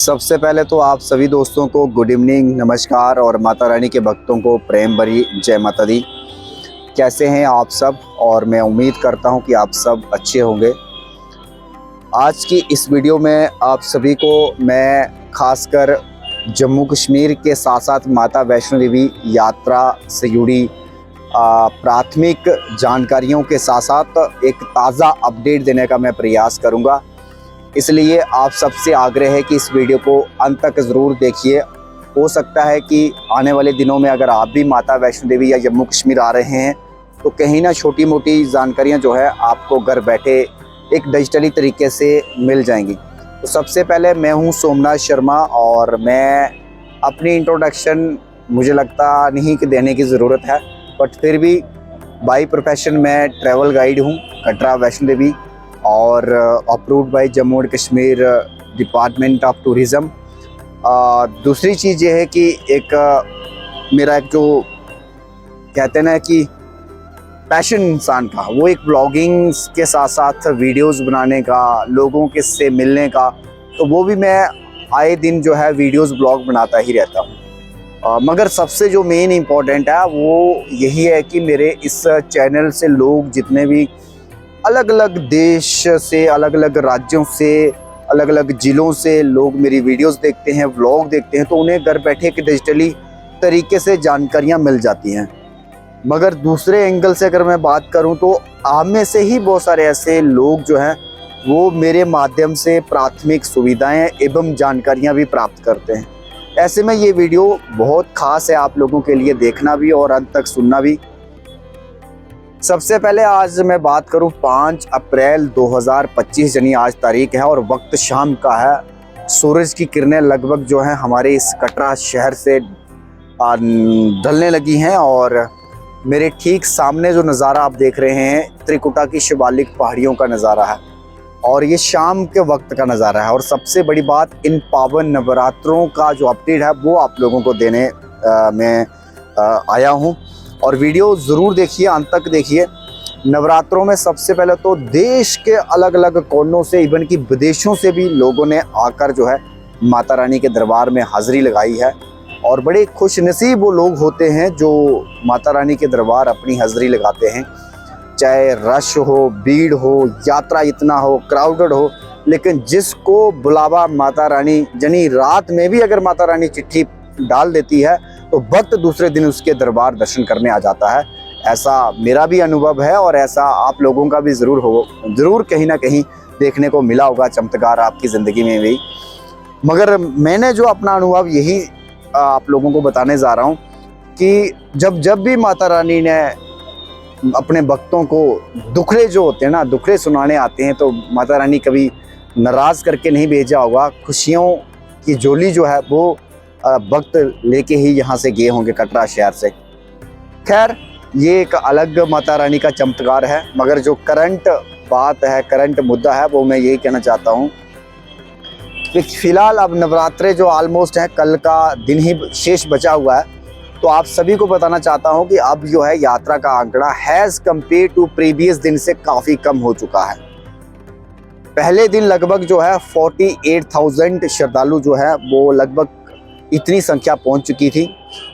सबसे पहले तो आप सभी दोस्तों को गुड इवनिंग, नमस्कार और माता रानी के भक्तों को प्रेम भरी जय माता दी। कैसे हैं आप सब? और मैं उम्मीद करता हूं कि आप सब अच्छे होंगे। आज की इस वीडियो में आप सभी को मैं खासकर जम्मू कश्मीर के साथ साथ माता वैष्णो देवी यात्रा से जुड़ी प्राथमिक जानकारियों के साथ साथ एक ताज़ा अपडेट देने का मैं प्रयास करूंगा। इसलिए आप सबसे आग्रह है कि इस वीडियो को अंत तक ज़रूर देखिए। हो सकता है कि आने वाले दिनों में अगर आप भी माता वैष्णो देवी या जम्मू कश्मीर आ रहे हैं तो कहीं ना छोटी मोटी जानकारियां जो है आपको घर बैठे एक डिजिटली तरीके से मिल जाएंगी। तो सबसे पहले मैं हूं सोमनाथ शर्मा और मैं अपनी इंट्रोडक्शन मुझे लगता नहीं कि देने की ज़रूरत है, बट फिर भी बाय प्रोफेशन मैं ट्रैवल गाइड हूं कटरा वैष्णो देवी और approved by Jammu and Kashmir department of tourism. दूसरी चीज़ ये है कि मेरा एक जो कहते हैं ना कि पैशन इंसान का, वो एक ब्लॉगिंग के साथ साथ वीडियोस बनाने का, लोगों के से मिलने का, तो वो भी मैं आए दिन जो है वीडियोस ब्लॉग बनाता ही रहता हूँ। मगर सबसे जो मेन इम्पोर्टेंट है वो यही है कि मेरे इस चैनल से लोग जितने भी अलग अलग देश से, अलग अलग राज्यों से, अलग अलग ज़िलों से लोग मेरी वीडियोस देखते हैं, व्लॉग देखते हैं, तो उन्हें घर बैठे एक डिजिटली तरीके से जानकारियां मिल जाती हैं। मगर दूसरे एंगल से अगर मैं बात करूं तो आप में से ही बहुत सारे ऐसे लोग जो हैं वो मेरे माध्यम से प्राथमिक सुविधाएं एवं जानकारियां भी प्राप्त करते हैं। ऐसे में ये वीडियो बहुत ख़ास है आप लोगों के लिए, देखना भी और अंत तक सुनना भी। सबसे पहले आज मैं बात करूं 5 अप्रैल 2025 यानी आज तारीख है और वक्त शाम का है। सूरज की किरणें लगभग जो है हमारे इस कटरा शहर से ढलने लगी हैं और मेरे ठीक सामने जो नज़ारा आप देख रहे हैं त्रिकुटा की शिवालिक पहाड़ियों का नज़ारा है और ये शाम के वक्त का नज़ारा है। और सबसे बड़ी बात, इन पावन नवरात्रों का जो अपडेट है वो आप लोगों को देने में आया हूँ और वीडियो ज़रूर देखिए, अंत तक देखिए। नवरात्रों में सबसे पहले तो देश के अलग अलग कोनों से, इवन कि विदेशों से भी लोगों ने आकर जो है माता रानी के दरबार में हाज़िरी लगाई है और बड़े खुशनसीब वो लोग होते हैं जो माता रानी के दरबार अपनी हाज़िरी लगाते हैं। चाहे रश हो, भीड़ हो, यात्रा इतना हो, क्राउडेड हो, लेकिन जिसको बुलावा माता रानी यानी रात में भी अगर माता रानी चिट्ठी डाल देती है तो भक्त दूसरे दिन उसके दरबार दर्शन करने आ जाता है। ऐसा मेरा भी अनुभव है और ऐसा आप लोगों का भी ज़रूर कहीं ना कहीं देखने को मिला होगा चमत्कार आपकी ज़िंदगी में भी। मगर मैंने जो अपना अनुभव यही आप लोगों को बताने जा रहा हूँ कि जब भी माता रानी ने अपने भक्तों को दुखड़े जो होते हैं ना, दुखड़े सुनाने आते हैं, तो माता रानी कभी नाराज़ करके नहीं भेजा होगा। खुशियों की झोली जो है वो भक्त लेके ही यहाँ से गए होंगे कटरा शहर से। खैर, ये एक अलग माता रानी का चमत्कार है, मगर जो करंट बात है, करंट मुद्दा है, वो मैं यही कहना चाहता हूँ कि फ़िलहाल अब नवरात्रे जो ऑलमोस्ट है, कल का दिन ही शेष बचा हुआ है, तो आप सभी को बताना चाहता हूँ कि अब जो है यात्रा का आंकड़ा हैज़ कम्पेयर टू प्रीवियस दिन से काफ़ी कम हो चुका है। पहले दिन लगभग जो है 48,000 श्रद्धालु जो है वो लगभग इतनी संख्या पहुंच चुकी थी।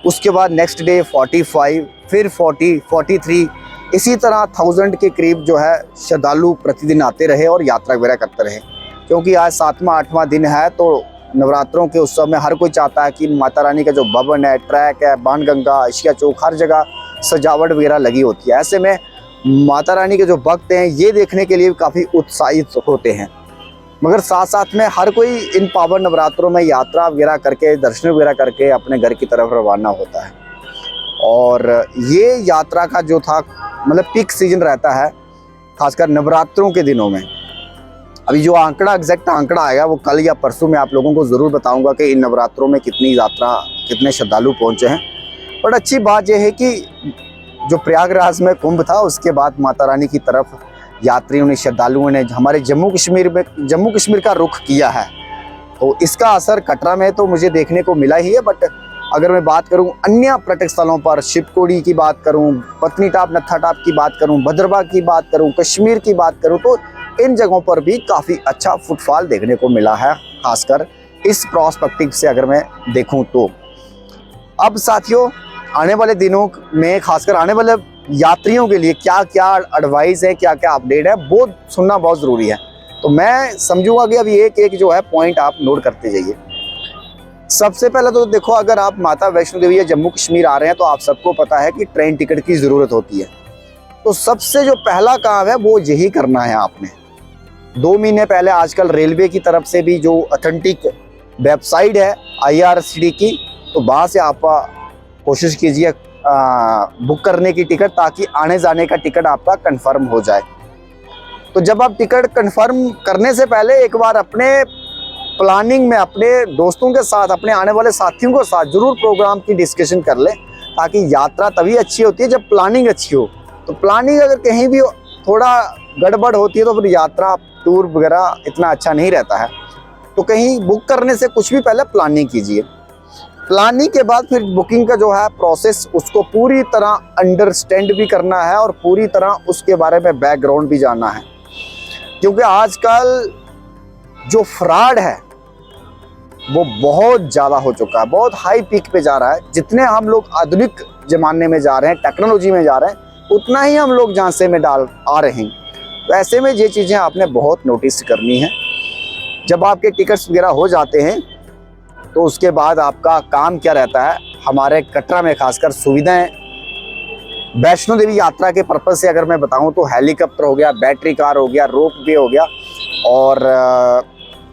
उसके बाद नेक्स्ट डे 45, फिर 40, 43, इसी तरह 1000 के करीब जो है श्रद्धालु प्रतिदिन आते रहे और यात्रा वगैरह करते रहे। क्योंकि आज 7वां 8वां दिन है तो नवरात्रों के उत्सव में हर कोई चाहता है कि माता रानी का जो भवन है, ट्रैक है, बाणगंगा, एशिया चौक, हर जगह सजावट वगैरह लगी होती है। ऐसे में माता रानी के जो भक्त हैं ये देखने के लिए काफ़ी उत्साहित होते हैं। मगर साथ साथ में हर कोई इन पावन नवरात्रों में यात्रा वगैरह करके, दर्शन वगैरह करके अपने घर की तरफ रवाना होता है। और ये यात्रा का जो था मतलब पीक सीजन रहता है खासकर नवरात्रों के दिनों में। अभी जो एग्जैक्ट आंकड़ा आएगा वो कल या परसों में आप लोगों को ज़रूर बताऊंगा कि इन नवरात्रों में कितने श्रद्धालु पहुँचे हैं। बट अच्छी बात यह है कि जो प्रयागराज में कुंभ था उसके बाद माता रानी की तरफ यात्रियों ने, श्रद्धालुओं ने हमारे जम्मू कश्मीर का रुख किया है, तो इसका असर कटरा में तो मुझे देखने को मिला ही है। बट अगर मैं बात करूं अन्य पर्यटक स्थलों पर, शिवकोड़ी की बात करूं, पत्नी टाप, नत्था टाप की बात करूं, भद्रवा की बात करूं, कश्मीर की बात करूं, तो इन जगहों पर भी काफ़ी अच्छा फुटफॉल देखने को मिला है, खासकर इस प्रोस्पेक्टिव से अगर मैं देखूं तो अब साथियों आने वाले दिनों में खासकर आने वाले यात्रियों के लिए क्या क्या एडवाइस है, क्या क्या अपडेट है, वो सुनना बहुत ज़रूरी है। तो मैं समझूंगा कि अब एक एक जो है पॉइंट आप नोट करते जाइए। सबसे पहले तो देखो, अगर आप माता वैष्णो देवी या जम्मू कश्मीर आ रहे हैं तो आप सबको पता है कि ट्रेन टिकट की ज़रूरत होती है। तो सबसे जो पहला काम है वो यही करना है आपने। 2 महीने पहले आजकल रेलवे की तरफ से भी जो ऑथेंटिक वेबसाइट है IRCTC की, तो वहाँ से आप कोशिश कीजिए बुक करने की टिकट, ताकि आने जाने का टिकट आपका कंफर्म हो जाए। तो जब आप टिकट कंफर्म करने से पहले एक बार अपने प्लानिंग में अपने दोस्तों के साथ, अपने आने वाले साथियों के साथ जरूर प्रोग्राम की डिस्कशन कर लें, ताकि यात्रा तभी अच्छी होती है जब प्लानिंग अच्छी हो। तो प्लानिंग अगर कहीं भी थोड़ा गड़बड़ होती है तो फिर यात्रा टूर वगैरह इतना अच्छा नहीं रहता है। तो कहीं बुक करने से कुछ भी पहले प्लानिंग कीजिए। प्लानिंग के बाद फिर बुकिंग का जो है प्रोसेस, उसको पूरी तरह अंडरस्टैंड भी करना है और पूरी तरह उसके बारे में बैकग्राउंड भी जानना है। क्योंकि आजकल जो फ्रॉड है वो बहुत ज़्यादा हो चुका है, बहुत हाई पीक पे जा रहा है। जितने हम लोग आधुनिक ज़माने में जा रहे हैं, टेक्नोलॉजी में जा रहे हैं, उतना ही हम लोग झांसे में डाल आ रहे हैं। तो ऐसे में ये चीज़ें आपने बहुत नोटिस करनी है। जब आपके टिकट्स वगैरह हो जाते हैं तो उसके बाद आपका काम क्या रहता है। हमारे कटरा में खासकर सुविधाएं वैष्णो देवी यात्रा के पर्पज़ से अगर मैं बताऊं तो हेलीकॉप्टर हो गया, बैटरी कार हो गया, रोप वे हो गया और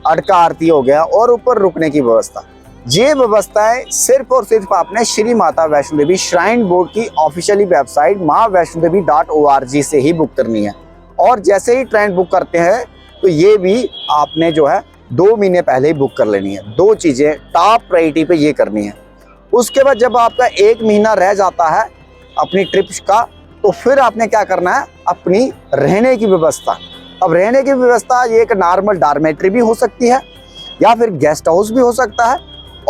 अड़का आरती हो गया, और ऊपर रुकने की व्यवस्था। ये व्यवस्थाएं सिर्फ और सिर्फ आपने श्री माता वैष्णो देवी श्राइन बोर्ड की ऑफिशियली वेबसाइट maavaishnodevi.org से ही बुक करनी है। और जैसे ही ट्रेन बुक करते हैं तो ये भी आपने जो है 2 महीने पहले ही बुक कर लेनी है। 2 चीज़ें टॉप प्रायोरिटी पे ये करनी है। उसके बाद जब आपका 1 महीना रह जाता है अपनी ट्रिप का, तो फिर आपने क्या करना है, अपनी रहने की व्यवस्था। अब रहने की व्यवस्था ये एक नॉर्मल डॉर्मेट्री भी हो सकती है या फिर गेस्ट हाउस भी हो सकता है,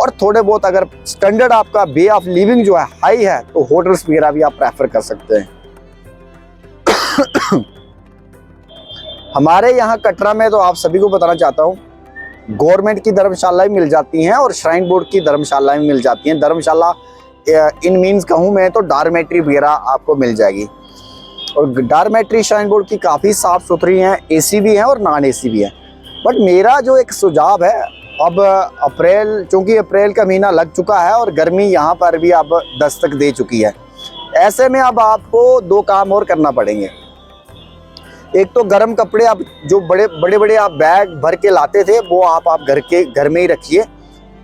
और थोड़े बहुत अगर स्टैंडर्ड आपका वे ऑफ लिविंग जो है हाई है तो होटल्स वगैरह भी आप प्रेफर कर सकते हैं। हमारे यहाँ कटरा में तो आप सभी को बताना चाहता हूँ, गवर्नमेंट की धर्मशाला भी मिल जाती हैं और श्राइन बोर्ड की धर्मशाला भी मिल जाती हैं। धर्मशाला इन मीन्स कहूँ मैं तो डॉर्मेट्री वगैरह आपको मिल जाएगी, और डॉर्मेट्री श्राइन बोर्ड की काफ़ी साफ़ सुथरी हैं, AC भी हैं और नॉन AC भी हैं। बट मेरा जो एक सुझाव है, अब चूँकि अप्रैल का महीना लग चुका है और गर्मी यहाँ पर भी अब दस्तक दे चुकी है, ऐसे में अब आपको 2 काम और करना पड़ेंगे। एक तो गर्म कपड़े, आप जो बड़े बड़े आप बैग भर के लाते थे वो आप घर में ही रखिए,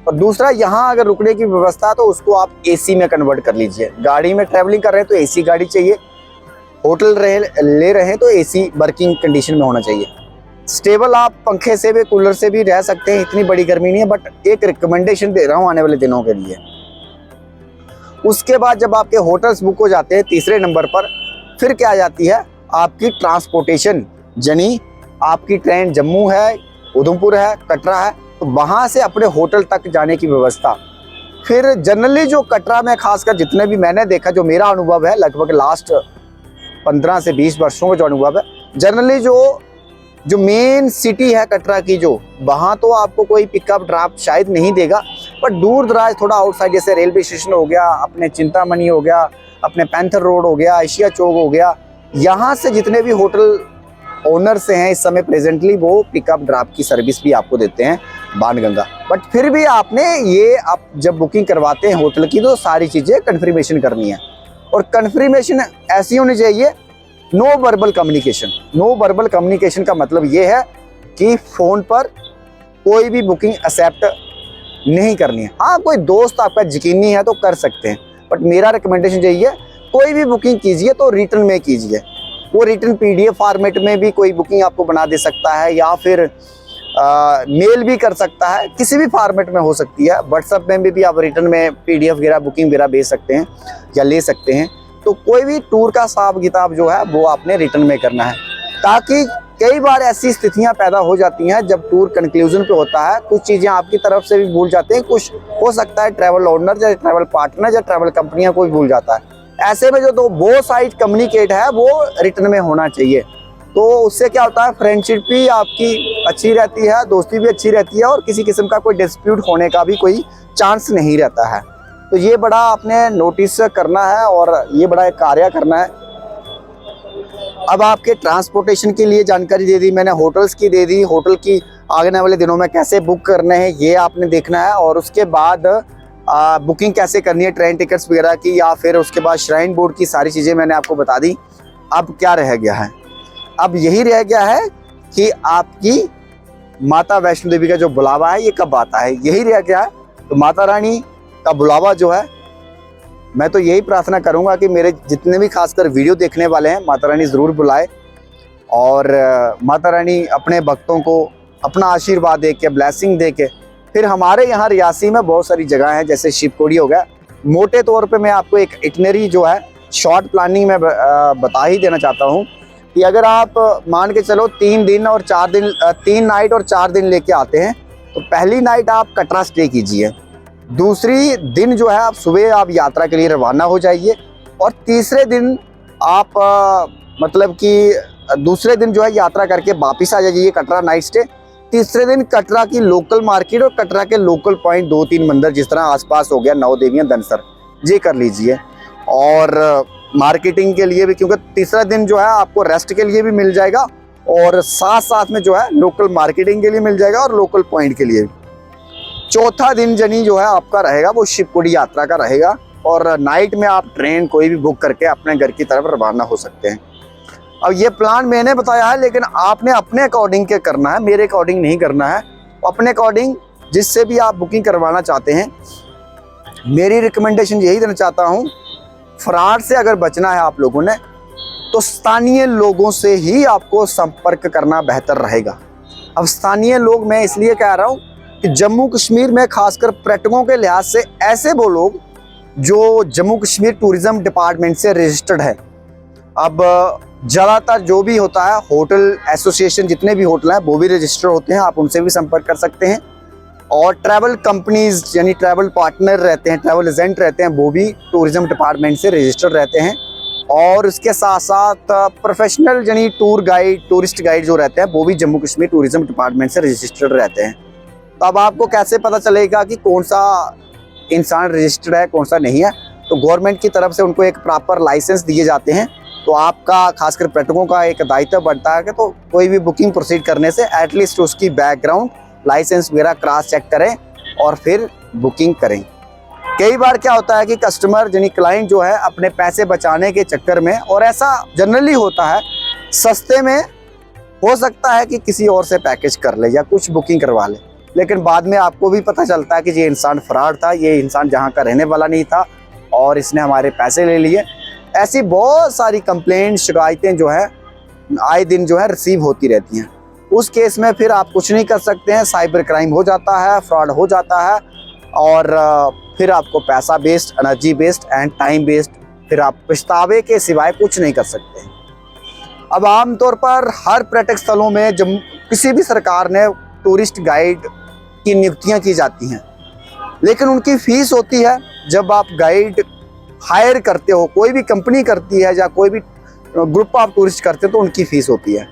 और दूसरा यहाँ अगर रुकने की व्यवस्था है तो उसको आप AC में कन्वर्ट कर लीजिए। गाड़ी में ट्रैवलिंग कर रहे हैं तो AC गाड़ी चाहिए, होटल ले रहे हैं तो AC वर्किंग कंडीशन में होना चाहिए। स्टेबल आप पंखे से भी कूलर से भी रह सकते हैं, इतनी बड़ी गर्मी नहीं है, बट एक रिकमेंडेशन दे रहा हूँ आने वाले दिनों के लिए। उसके बाद जब आपके होटल्स बुक हो जाते हैं, तीसरे नंबर पर फिर क्या आ जाती है आपकी ट्रांसपोर्टेशन। यानी आपकी ट्रेन जम्मू है, उधमपुर है, कटरा है, तो वहाँ से अपने होटल तक जाने की व्यवस्था। फिर जनरली जो कटरा में खासकर जितने भी मैंने देखा, जो मेरा अनुभव है लगभग लास्ट 15 से 20 वर्षों का जो अनुभव है, जनरली जो मेन सिटी है कटरा की, जो वहाँ तो आपको कोई पिकअप ड्रॉप शायद नहीं देगा, बट दूर दराज थोड़ा आउटसाइड जैसे रेलवे स्टेशन हो गया, अपने चिंतामणि हो गया, अपने पैंथर रोड हो गया, एशिया चौक हो गया, यहाँ से जितने भी होटल ओनर्स हैं इस समय प्रेजेंटली वो पिकअप ड्रॉप की सर्विस भी आपको देते हैं बाणगंगा। बट फिर भी आपने ये आप जब बुकिंग करवाते हैं होटल की तो सारी चीज़ें कन्फर्मेशन करनी है, और कन्फर्मेशन ऐसी होनी चाहिए no verbal communication. No verbal communication का मतलब ये है कि फ़ोन पर कोई भी बुकिंग एक्सेप्ट नहीं करनी है। हाँ, कोई दोस्त आपका यकीनी है तो कर सकते हैं, बट मेरा रिकमेंडेशन यही है कोई भी बुकिंग कीजिए तो रिटर्न में कीजिए। वो रिटर्न PDF फॉर्मेट में भी कोई बुकिंग आपको बना दे सकता है, या फिर मेल भी कर सकता है, किसी भी फॉर्मेट में हो सकती है। व्हाट्सएप में भी आप रिटर्न में PDF वगैरह बुकिंग वगैरह भेज सकते हैं या ले सकते हैं। तो कोई भी टूर का हिसाब किताब जो है वो आपने रिटर्न में करना है, ताकि कई बार ऐसी स्थितियां पैदा हो जाती हैं जब टूर कंक्लूजन पे होता है, कुछ चीज़ें आपकी तरफ से भी भूल जाते हैं, कुछ हो सकता है ट्रैवल ओनर या ट्रैवल पार्टनर या ट्रैवल कंपनियां कोई भूल जाता है। ऐसे में जो बोथ साइड कम्युनिकेट है वो रिटर्न में होना चाहिए। तो उससे क्या होता है, फ्रेंडशिप भी आपकी अच्छी रहती है, दोस्ती भी अच्छी रहती है और किसी किस्म का कोई डिस्प्यूट होने का भी कोई चांस नहीं रहता है। तो ये बड़ा आपने नोटिस करना है और ये बड़ा एक कार्य करना है। अब आपके ट्रांसपोर्टेशन के लिए जानकारी दे दी मैंने, होटल्स की दे दी, होटल की आने वाले दिनों में कैसे बुक करने हैं ये आपने देखना है, और उसके बाद बुकिंग कैसे करनी है ट्रेन टिकट्स वगैरह की, या फिर उसके बाद श्राइन बोर्ड की सारी चीज़ें मैंने आपको बता दी। अब क्या रह गया है? अब यही रह गया है कि आपकी माता वैष्णो देवी का जो बुलावा है ये कब आता है, यही रह गया है। तो माता रानी का बुलावा जो है, मैं तो यही प्रार्थना करूंगा कि मेरे जितने भी खासकर वीडियो देखने वाले हैं, माता रानी ज़रूर बुलाए और माता रानी अपने भक्तों को अपना आशीर्वाद दे के, ब्लेसिंग दे के। फिर हमारे यहाँ रियासी में बहुत सारी जगह हैं, जैसे शिवकोड़ी हो गया। मोटे तौर पे मैं आपको एक इटनरी जो है शॉर्ट प्लानिंग में बता ही देना चाहता हूँ कि अगर आप मान के चलो 3 दिन और 4 दिन 3 नाइट और 4 दिन लेके आते हैं, तो पहली नाइट आप कटरा स्टे कीजिए, दूसरी दिन जो है आप सुबह आप यात्रा के लिए रवाना हो जाइए, और तीसरे दिन आप मतलब कि दूसरे दिन जो है यात्रा करके वापस आ जाइए कटरा नाइट स्टे। तीसरे दिन कटरा की लोकल मार्केट और कटरा के लोकल पॉइंट 2-3 मंदिर जिस तरह आसपास हो गया नौ देवियाँ, दनसर, ये कर लीजिए। और मार्केटिंग के लिए भी, क्योंकि तीसरा दिन जो है आपको रेस्ट के लिए भी मिल जाएगा और साथ साथ में जो है लोकल मार्केटिंग के लिए मिल जाएगा और लोकल पॉइंट के लिए भी। चौथा दिन जनी जो है आपका रहेगा वो शिवकोड़ी यात्रा का रहेगा, और नाइट में आप ट्रेन कोई भी बुक करके अपने घर की तरफ रवाना हो सकते हैं। अब ये प्लान मैंने बताया है, लेकिन आपने अपने अकॉर्डिंग के करना है, मेरे अकॉर्डिंग नहीं करना है। अपने अकॉर्डिंग जिससे भी आप बुकिंग करवाना चाहते हैं, मेरी रिकमेंडेशन यही देना चाहता हूँ, फ्रॉड से अगर बचना है आप लोगों ने तो स्थानीय लोगों से ही आपको संपर्क करना बेहतर रहेगा। अब स्थानीय लोग मैं इसलिए कह रहा हूँ कि जम्मू कश्मीर में खासकर पर्यटकों के लिहाज से ऐसे वो लोग जो जम्मू कश्मीर टूरिज्म डिपार्टमेंट से रजिस्टर्ड है। अब ज़्यादातर जो भी होता है होटल एसोसिएशन, जितने भी होटल हैं वो भी रजिस्टर होते हैं, आप उनसे भी संपर्क कर सकते हैं। और ट्रैवल कंपनीज यानी ट्रैवल पार्टनर रहते हैं, ट्रैवल एजेंट रहते हैं, वो भी टूरिज्म डिपार्टमेंट से रजिस्टर्ड रहते हैं। और उसके साथ साथ प्रोफेशनल यानी टूर गाइड, टूरिस्ट गाइड जो रहते हैं वो भी जम्मू कश्मीर टूरिज्म डिपार्टमेंट से रजिस्टर्ड रहते हैं। तो अब आपको कैसे पता चलेगा कि कौन सा इंसान रजिस्टर्ड है, कौन सा नहीं है? तो गवर्नमेंट की तरफ से उनको एक प्रॉपर लाइसेंस दिए जाते हैं। तो आपका खासकर पर्यटकों का एक दायित्व बनता है कि तो कोई भी बुकिंग प्रोसीड करने से एटलीस्ट उसकी बैकग्राउंड लाइसेंस वगैरह क्रॉस चेक करें और फिर बुकिंग करें। कई बार क्या होता है कि कस्टमर यानी क्लाइंट जो है अपने पैसे बचाने के चक्कर में, और ऐसा जनरली होता है, सस्ते में हो सकता है कि किसी और से पैकेज कर ले या कुछ बुकिंग करवा ले, लेकिन बाद में आपको भी पता चलता है कि ये इंसान फ्रॉड था, ये इंसान जहाँ का रहने वाला नहीं था और इसने हमारे पैसे ले लिए। ऐसी बहुत सारी कंप्लेंट, शिकायतें जो है आए दिन जो है रिसीव होती रहती हैं। उस केस में फिर आप कुछ नहीं कर सकते हैं, साइबर क्राइम हो जाता है, फ्रॉड हो जाता है, और फिर आपको पैसा waste, energy waste and time waste, फिर आप पछतावे के सिवाय कुछ नहीं कर सकते। अब आमतौर पर हर पर्यटक स्थलों में जब किसी भी सरकार ने टूरिस्ट गाइड की नियुक्तियां की जाती हैं, लेकिन उनकी फीस होती है। जब आप गाइड हायर करते हो, कोई भी कंपनी करती है या कोई भी ग्रुप ऑफ टूरिस्ट करते हो, तो उनकी फीस होती है।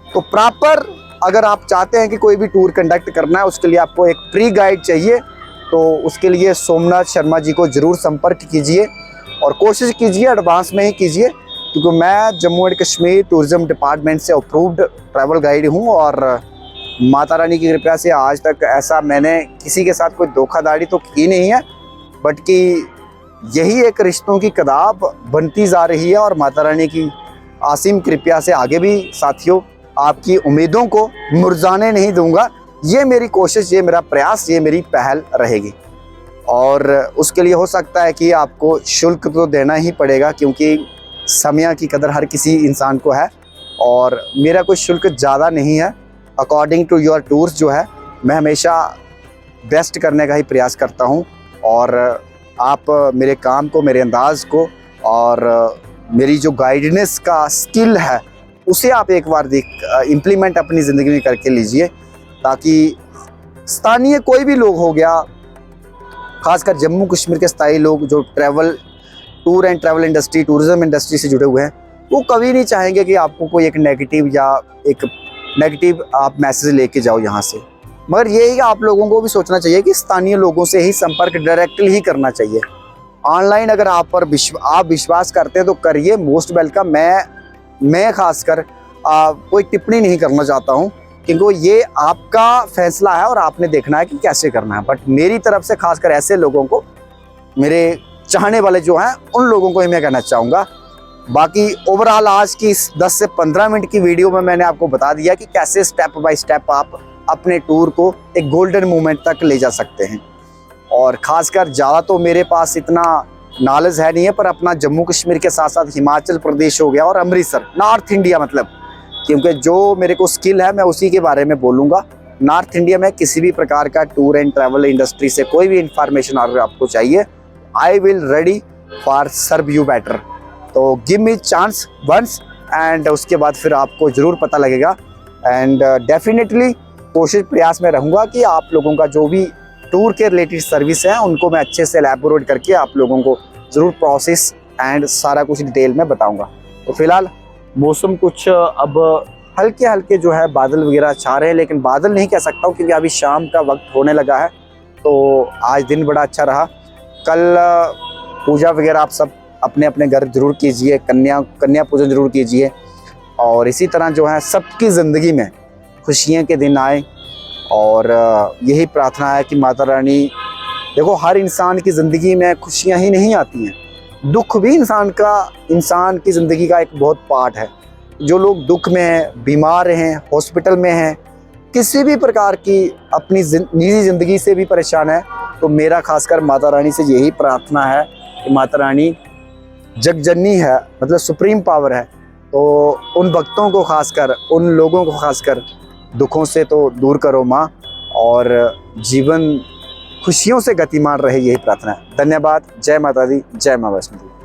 तो प्रॉपर अगर आप चाहते हैं कि कोई भी टूर कंडक्ट करना है, उसके लिए आपको एक प्री गाइड चाहिए, तो उसके लिए सोमनाथ शर्मा जी को ज़रूर संपर्क कीजिए और कोशिश कीजिए एडवांस में ही कीजिए, क्योंकि मैं Jammu and Kashmir tourism department से अप्रूव्ड ट्रैवल गाइड हूँ। और माता रानी की कृपा से आज तक ऐसा मैंने किसी के साथ कोई धोखाधड़ी तो की नहीं है, बट कि यही एक रिश्तों की किताब बनती जा रही है। और माता रानी की असीम कृपा से आगे भी साथियों आपकी उम्मीदों को मुरझाने नहीं दूंगा। ये मेरी कोशिश, ये मेरा प्रयास, ये मेरी पहल रहेगी। और उसके लिए हो सकता है कि आपको शुल्क तो देना ही पड़ेगा, क्योंकि समय की कदर हर किसी इंसान को है, और मेरा कोई शुल्क ज़्यादा नहीं है। अकॉर्डिंग टू योर टूर्स जो है मैं हमेशा बेस्ट करने का ही प्रयास करता हूँ। और आप मेरे काम को, मेरे अंदाज़ को और मेरी जो गाइडेंस का स्किल है उसे आप एक बार इम्प्लीमेंट अपनी ज़िंदगी में करके लीजिए, ताकि स्थानीय कोई भी लोग हो गया, खासकर जम्मू कश्मीर के स्थायी लोग जो tour and travel industry, tourism industry से जुड़े हुए हैं, वो कभी नहीं चाहेंगे कि आपको कोई एक नेगेटिव या एक नेगेटिव आप मैसेज लेके जाओ यहाँ से। मगर ये है कि आप लोगों को भी सोचना चाहिए कि स्थानीय लोगों से ही संपर्क डायरेक्टली ही करना चाहिए। ऑनलाइन अगर आप पर आप विश्वास करते हैं तो करिए, मोस्ट वेलकम। मैं खासकर कोई टिप्पणी नहीं करना चाहता हूँ, क्योंकि ये आपका फैसला है और आपने देखना है कि कैसे करना है। बट मेरी तरफ से खासकर ऐसे लोगों को, मेरे चाहने वाले जो हैं, उन लोगों को ही मैं कहना चाहूँगा। बाकी ओवरऑल आज की इस 10 से 15 मिनट की वीडियो में मैंने आपको बता दिया कि कैसे स्टेप बाय स्टेप आप अपने टूर को एक गोल्डन मोमेंट तक ले जा सकते हैं। और ख़ासकर ज़्यादा तो मेरे पास इतना नॉलेज है नहीं है, पर अपना जम्मू कश्मीर के साथ साथ हिमाचल प्रदेश हो गया और अमृतसर, नॉर्थ इंडिया मतलब, क्योंकि जो मेरे को स्किल है मैं उसी के बारे में बोलूँगा। नॉर्थ इंडिया में किसी भी प्रकार का टूर एंड ट्रैवल इंडस्ट्री से कोई भी इंफॉर्मेशन अगर आपको चाहिए, I will ready for serve you better. तो give me chance once, and उसके बाद फिर आपको ज़रूर पता लगेगा। एंड डेफिनेटली कोशिश प्रयास में रहूँगा कि आप लोगों का जो भी टूर के रिलेटेड सर्विस हैं उनको मैं अच्छे से एलैबोरेट करके आप लोगों को ज़रूर प्रोसेस एंड सारा कुछ डिटेल में बताऊँगा। तो फिलहाल मौसम कुछ अब हल्के हल्के जो है बादल वगैरह छा रहे हैं, लेकिन बादल नहीं कह सकता हूँ क्योंकि अभी शाम का वक्त होने लगा है। तो आज दिन बड़ा अच्छा रहा। कल पूजा वगैरह आप सब अपने अपने घर जरूर कीजिए, कन्या पूजन जरूर कीजिए। और इसी तरह जो है सबकी ज़िंदगी में खुशियाँ के दिन आए, और यही प्रार्थना है कि माता रानी, देखो हर इंसान की ज़िंदगी में खुशियाँ ही नहीं आती हैं, दुख भी इंसान की ज़िंदगी का एक बहुत पार्ट है। जो लोग दुख में हैं, बीमार हैं, हॉस्पिटल में हैं, किसी भी प्रकार की अपनी निजी ज़िंदगी से भी परेशान है, तो मेरा खासकर माता रानी से यही प्रार्थना है कि माता रानी जगजननी है, मतलब सुप्रीम पावर है। तो उन भक्तों को खासकर, उन लोगों को खासकर दुखों से तो दूर करो माँ, और जीवन खुशियों से गतिमान रहे, यही प्रार्थना है। धन्यवाद। जय माता दी, जय माँ वैष्णो देवी।